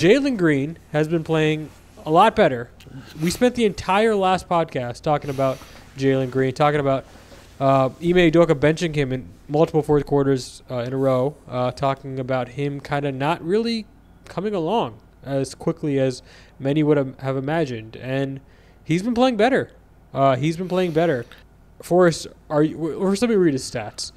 Jalen Green has been playing a lot better. We spent the entire last podcast talking about Jalen Green, talking about Ime Udoka benching him in multiple fourth quarters in a row, talking about him kind of not really coming along as quickly as many would have imagined. And he's been playing better. Forrest, first let me read his stats.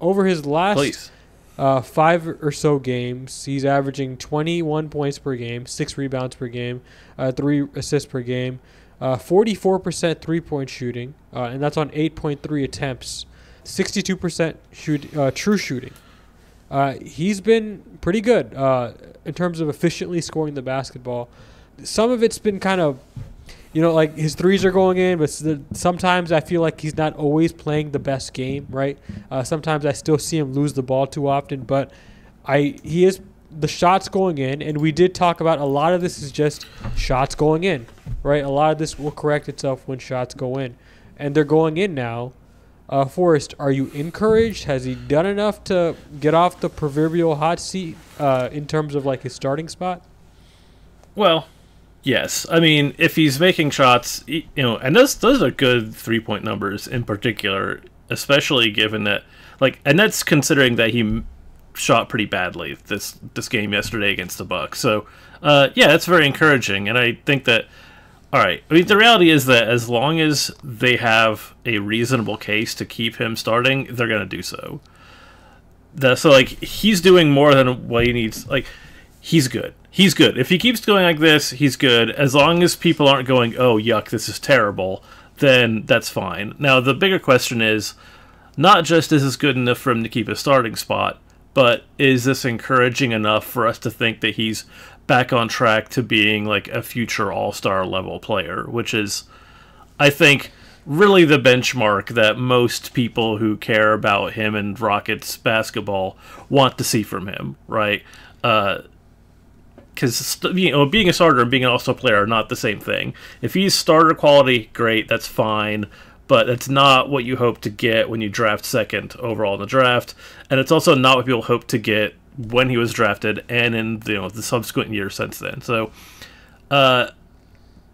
Over his last 5 or so games, he's averaging 21 points per game, 6 rebounds per game, 3 assists per game, 44% three-point shooting, and that's on 8.3 attempts, 62% true shooting. He's been pretty good in terms of efficiently scoring the basketball. Some of it's been kind of, like his threes are going in, but sometimes I feel like he's not always playing the best game, right? Sometimes I still see him lose the ball too often, but he is the shots going in, and we did talk about a lot of this is just shots going in, right? A lot of this will correct itself when shots go in, and they're going in now. Forrest, are you encouraged? Has he done enough to get off the proverbial hot seat in terms of like his starting spot? Well, yes. I mean, if he's making shots, and those are good 3-point numbers in particular, especially given that, and that's considering that he shot pretty badly this game yesterday against the Bucks. So, yeah, that's very encouraging, and I think that. All right. I mean, the reality is that as long as they have a reasonable case to keep him starting, they're going to do so. So, he's doing more than what he needs. He's good. He's good. If he keeps going like this, he's good. As long as people aren't going, oh, yuck, this is terrible, then that's fine. Now, the bigger question is not just is this good enough for him to keep a starting spot, but is this encouraging enough for us to think that he's back on track to being a future all-star level player, which is, I think, really the benchmark that most people who care about him and Rockets basketball want to see from him, right? Because being a starter and being an all-star player are not the same thing. If he's starter quality, great, that's fine, but it's not what you hope to get when you draft second overall in the draft, and it's also not what people hope to get when he was drafted and in the subsequent years since then. So,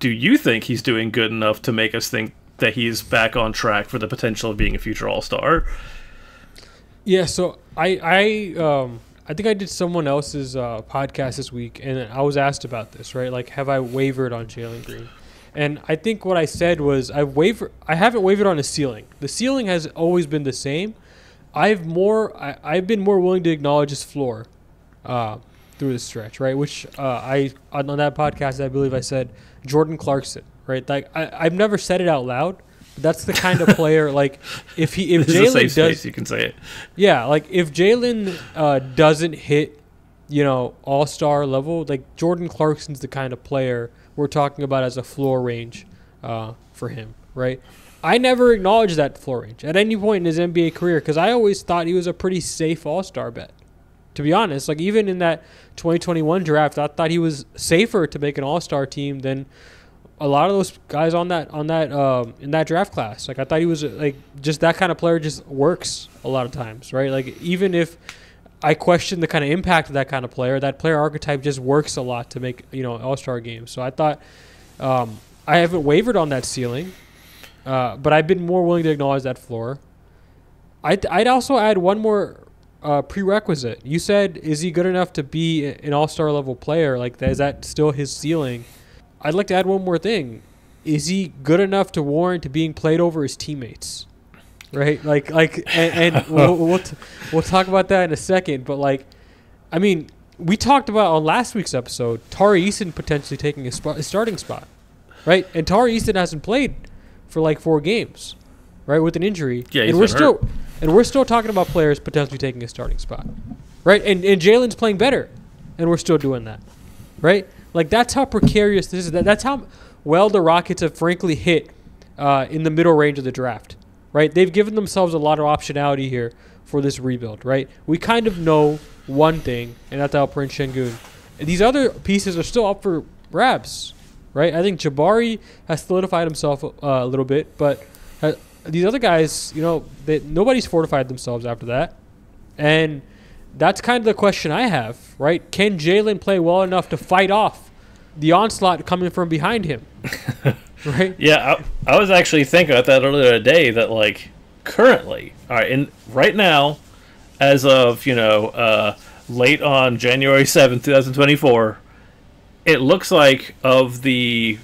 do you think he's doing good enough to make us think that he's back on track for the potential of being a future all-star? Yeah, so I think I did someone else's podcast this week, and I was asked about this, right? Have I wavered on Jalen Green? And I think what I said was I haven't wavered on his ceiling. The ceiling has always been the same. I've been more willing to acknowledge his floor through this stretch, right? Which on that podcast I believe I said Jordan Clarkson, right? I've never said it out loud, but that's the kind of player if Jalen does, you can say it. Yeah, if Jalen doesn't hit all-star level, Jordan Clarkson's the kind of player we're talking about as a floor range for him, right? I never acknowledged that floor range at any point in his NBA career because I always thought he was a pretty safe all-star bet. To be honest, even in that 2021 draft, I thought he was safer to make an all-star team than a lot of those guys in that draft class. I thought he was just that kind of player just works a lot of times, right? Even if I question the kind of impact of that kind of player, that player archetype just works a lot to make all-star games. So I thought I haven't wavered on that ceiling. But I've been more willing to acknowledge that floor. I'd also add one more prerequisite. You said, is he good enough to be an all-star level player? Is that still his ceiling? I'd like to add one more thing. Is he good enough to warrant being played over his teammates? Right? And we'll talk about that in a second. But we talked about on last week's episode, Tari Eason potentially taking a starting spot, right? And Tari Eason hasn't played for 4 games, right, with an injury. Yeah, and we're still talking about players potentially taking a starting spot, right? And Jalen's playing better, and we're still doing that, right? That's how precarious this is. That's how well the Rockets have frankly hit in the middle range of the draft, right? They've given themselves a lot of optionality here for this rebuild, right? We kind of know one thing, and that's Alperen Şengün. And these other pieces are still up for grabs, right? I think Jabari has solidified himself a little bit, but these other guys, nobody's fortified themselves after that. And that's kind of the question I have, right? Can Jalen play well enough to fight off the onslaught coming from behind him? Right? Yeah, I was actually thinking about that earlier today. That like currently, all right, right now, as of late on January 7th, 2024, it looks like of the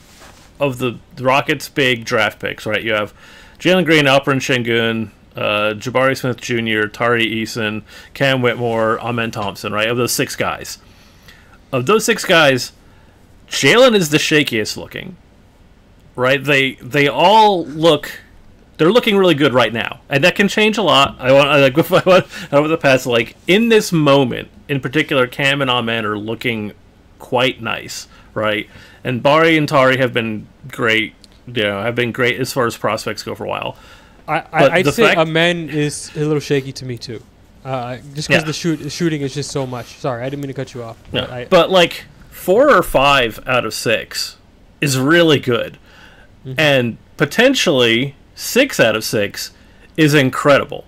Rockets' big draft picks, right? You have Jalen Green, Alperen Şengün, Jabari Smith Jr., Tari Eason, Cam Whitmore, Amen Thompson, right? Of those 6 guys. Of those 6 guys, Jalen is the shakiest looking, right? They all look... They're looking really good right now, and that can change a lot. Over the past, like in this moment in particular, Cam and Amen are looking quite nice, right? And Bari and Tari have been great. Have been great as far as prospects go for a while. I'd say Amen is a little shaky to me too, just because the shooting is just so much. Sorry, I didn't mean to cut you off. But like 4 or 5 out of 6 is really good, and potentially 6 out of 6 is incredible,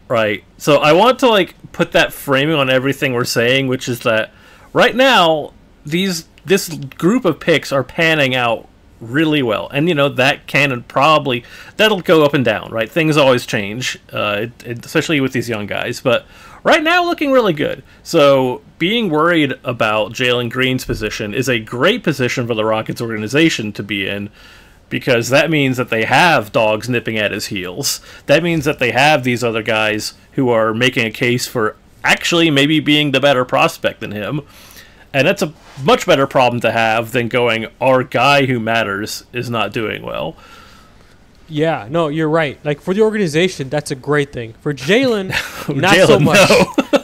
right? So I want to like put that framing on everything we're saying, which is that right now this group of picks are panning out really well, and that that'll go up and down, right? Things always change, especially with these young guys, but right now looking really good. So being worried about Jalen Green's position is a great position for the Rockets organization to be in, because that means that they have dogs nipping at his heels. That means that they have these other guys who are making a case for actually maybe being the better prospect than him. And that's a much better problem to have than going, our guy who matters is not doing well. Yeah, no, you're right. Like, for the organization, that's a great thing. For Jalen, not so much.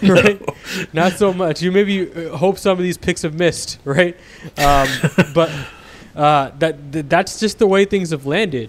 No. Right? No. Not so much. You maybe hope some of these picks have missed, right? But that's just the way things have landed.